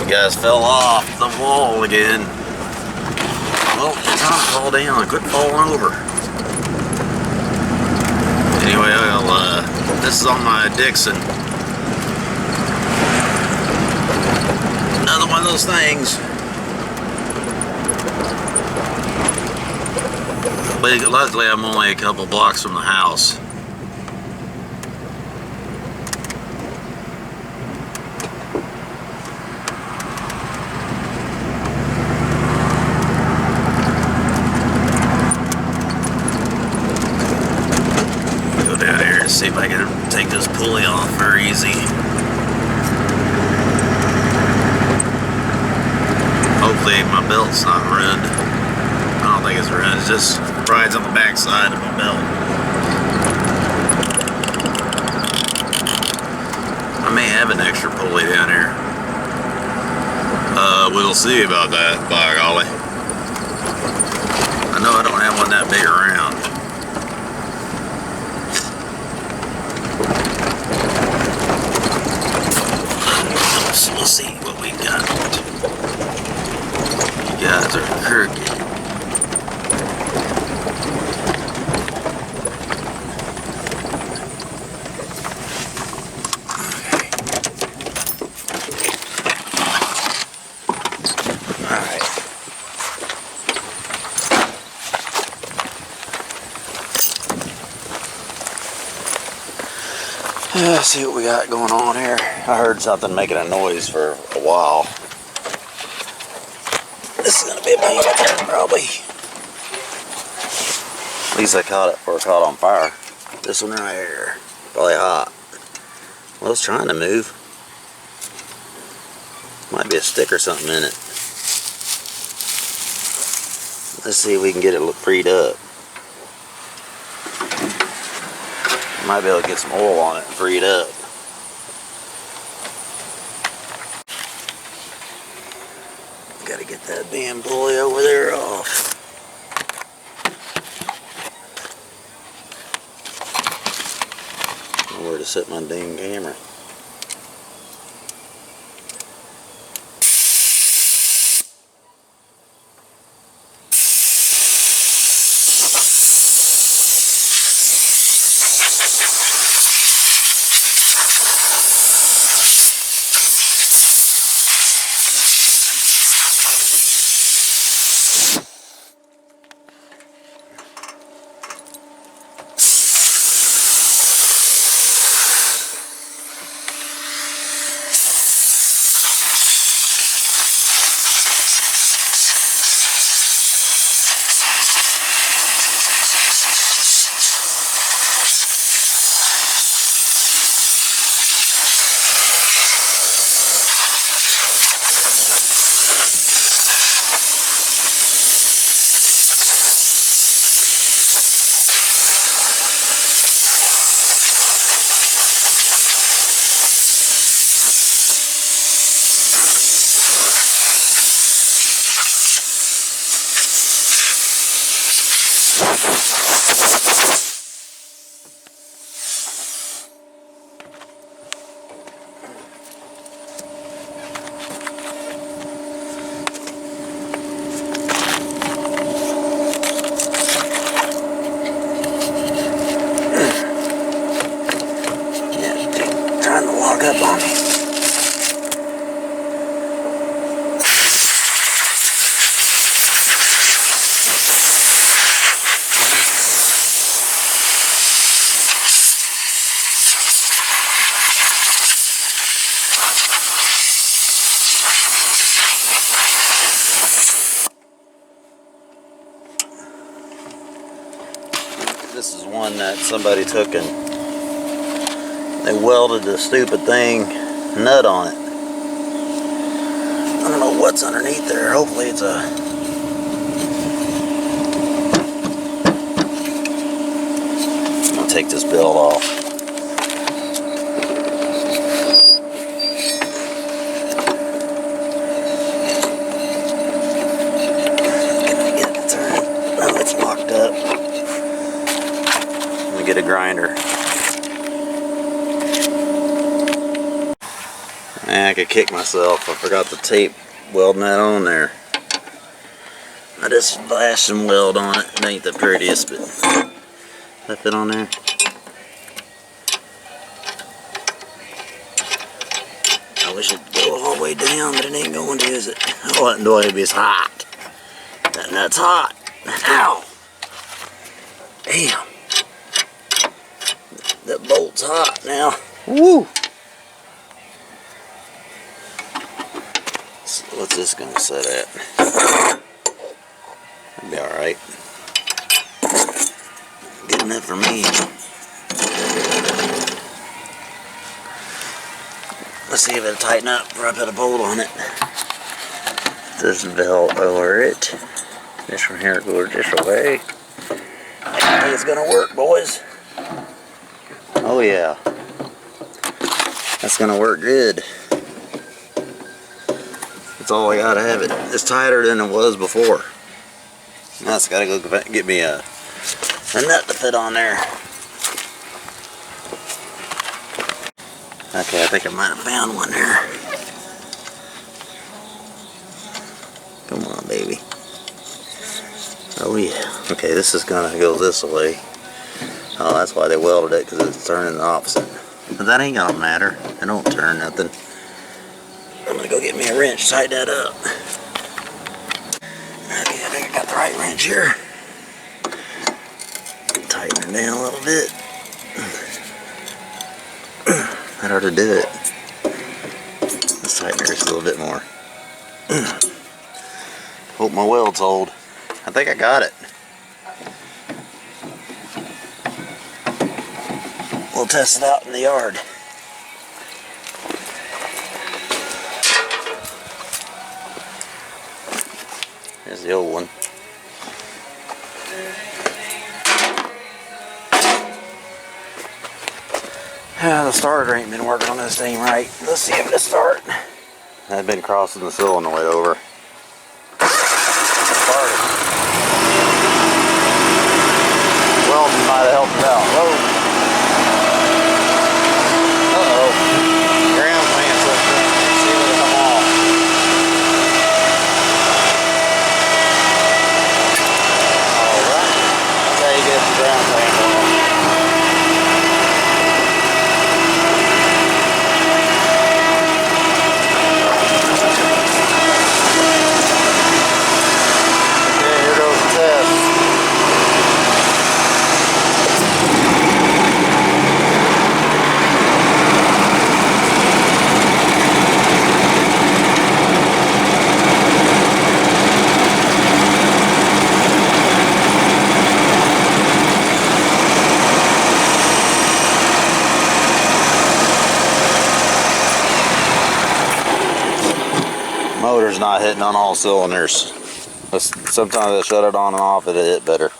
You guys fell off the wall again. Well, you're trying to fall down. Quit falling over. Anyway, this is on my Dixzon. Another one of those things. But luckily, I'm only a couple blocks from the house. Go down here and see if I can take this pulley off very easy. Hopefully my belt's not ruined. I don't think it's ruined. It just rides on the back side of my belt. I may have an extra pulley down here. We'll see about that, by golly. I know I don't have one that big around. So we'll see what we got. You guys are crooked. Let's see what we got going on here. I heard something making a noise for a while. This is going to be a pain probably. At least I caught it before it caught on fire. This one right here. Probably hot. Well, it's trying to move. Might be a stick or something in it. Let's see if we can get it freed up. Might be able to get some oil on it and free it up. Gotta get that damn pulley over there off. I don't know where to set my dang camera. Up on me. This is one that somebody took and they welded the stupid thing nut on it. I don't know what's underneath there. Hopefully it's a... I'll take this belt off. Oh, it's locked up. Let me get a grinder. I I could kick myself. I forgot the tape welding that on there. I just flashed some weld on it. It ain't the prettiest, but left it on there. I wish it'd go all the way down, but it ain't going to, is it? Oh, that boy, it's hot. That nut's hot. Ow! Damn. That bolt's hot now. Woo! So what's this gonna set at? That'd be alright. Good enough for me. Let's see if it'll tighten up before I put a bolt on it. This belt over it. This from here goes this way. I think it's gonna work, boys. Oh yeah. That's gonna work good. That's all I gotta have it. It's tighter than it was before. Now it's gotta go get me a nut to fit on there. Okay, I think I might have found one there. Come on, baby. Oh yeah. Okay, this is gonna go this way. Oh, that's why they welded it, because it's turning the opposite. But that ain't gonna matter. It don't turn nothing. I'm gonna go get me a wrench, tighten that up. Okay, I think I got the right wrench here. Tighten it down a little bit. That ought to do it. Let's tighten it just a little bit more. Hope my weld's hold. I think I got it. We'll test it out in the yard. There's the old one. The starter ain't been working on this thing right. Let's see if it'll start. I've been crossing the sill on the way over. Started. Welding might have helped it out. Whoa. Ground clamps up there. See if it'll come off. Alright. That's how you get the ground clamp on. Okay, here goes the test. Motor's not hitting on all cylinders. Sometimes I shut it on and off, it'll hit better.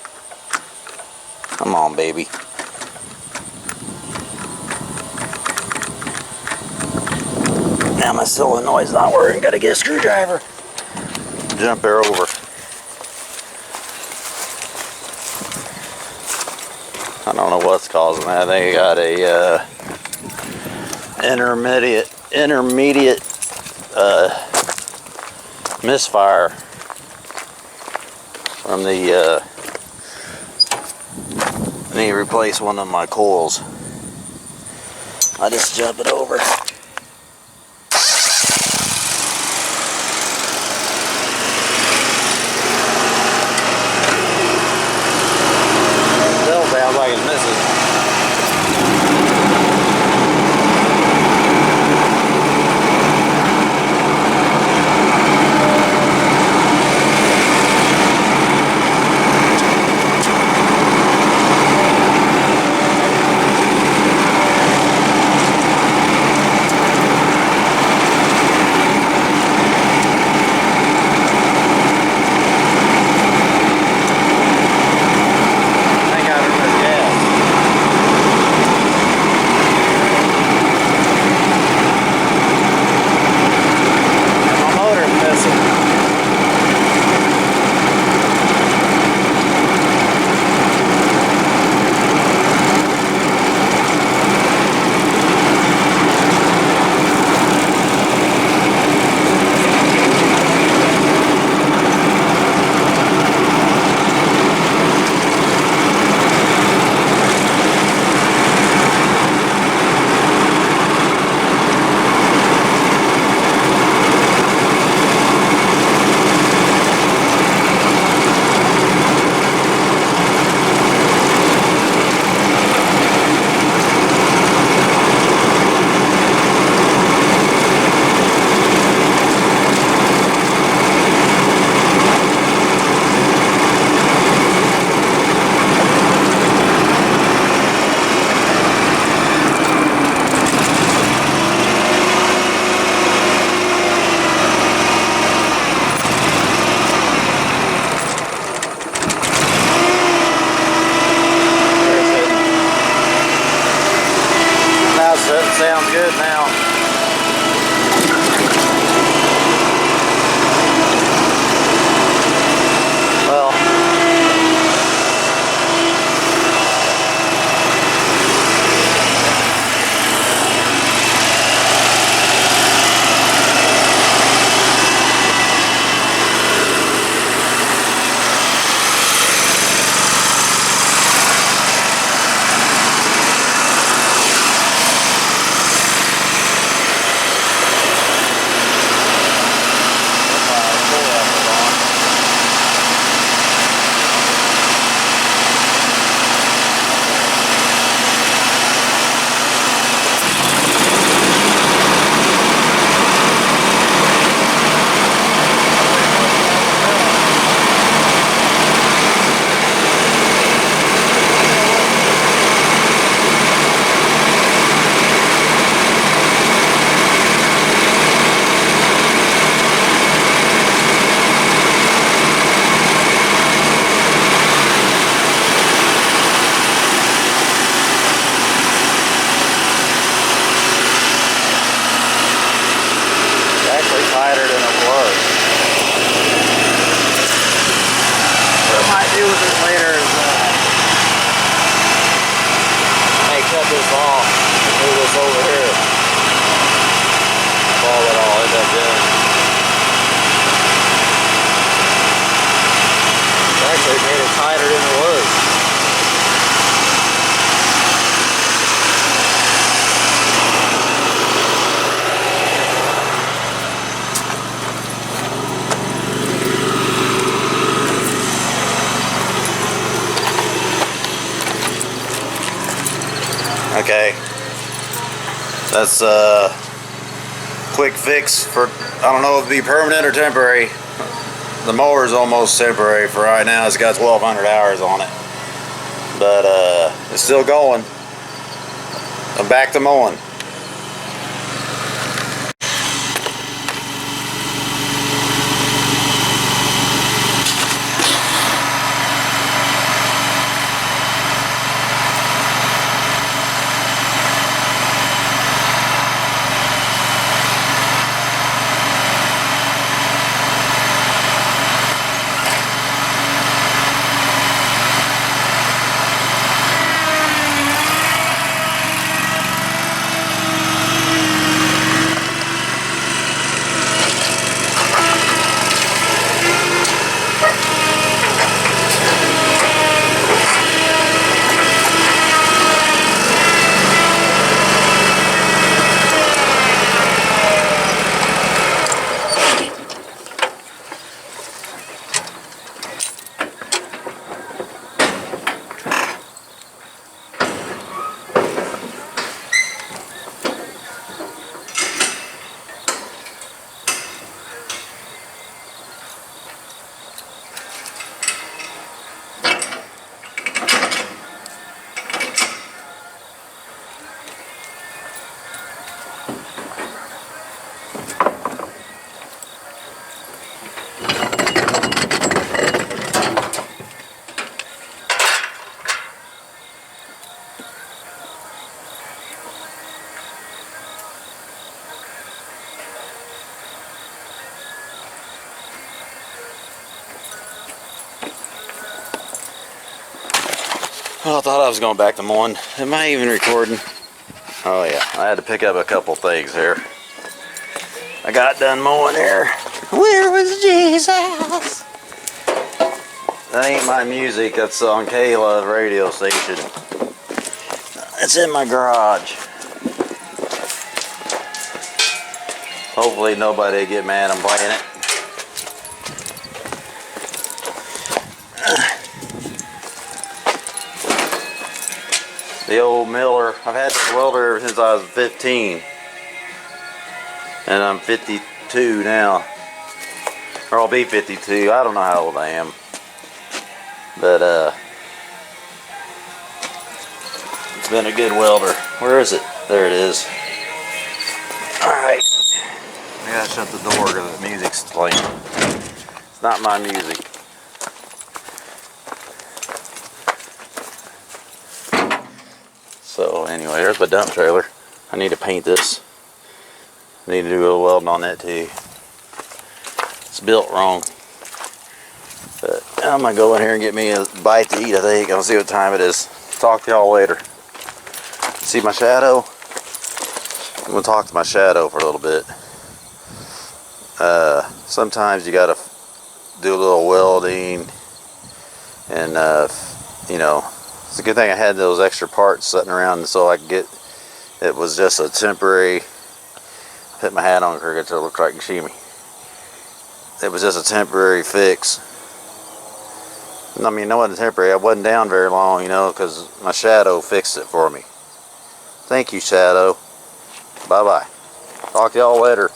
Come on, baby. Now my solenoid's not working. Gotta get a screwdriver. Jump her over. I don't know what's causing that. I think I got a intermediate misfire from the I need to replace one of my coils. I just jump it over. Still sounds like it's missing. Okay, that's a quick fix for, I don't know if it'll be permanent or temporary. The mower is almost temporary for right now. It's got 1,200 hours on it, but it's still going. I'm back to mowing. Well, I thought I was going back to mowing. Am I even recording? Oh yeah, I had to pick up a couple things here. I got done mowing here. Where was Jesus? That ain't my music. That's on Kayla radio station. It's in my garage. Hopefully nobody will get mad I'm playing it. The old Miller. I've had this welder since I was 15. And I'm 52 now. Or I'll be 52. I don't know how old I am. But it's been a good welder. Where is it? There it is. Alright. I gotta shut the door because the music's playing. It's not my music. So anyway, there's my dump trailer. I need to paint this. I need to do a little welding on that too. It's built wrong. But I'm gonna go in here and get me a bite to eat, I think. I'll see what time it is. Talk to y'all later. See my shadow? I'm gonna talk to my shadow for a little bit. Sometimes you gotta do a little welding and you know, it's a good thing I had those extra parts sitting around so I could get, it was just a temporary, put my hat on because it looked like you can see me. It was just a temporary fix. I mean, it wasn't temporary, I wasn't down very long, you know, because my shadow fixed it for me. Thank you, shadow. Bye-bye. Talk to y'all later.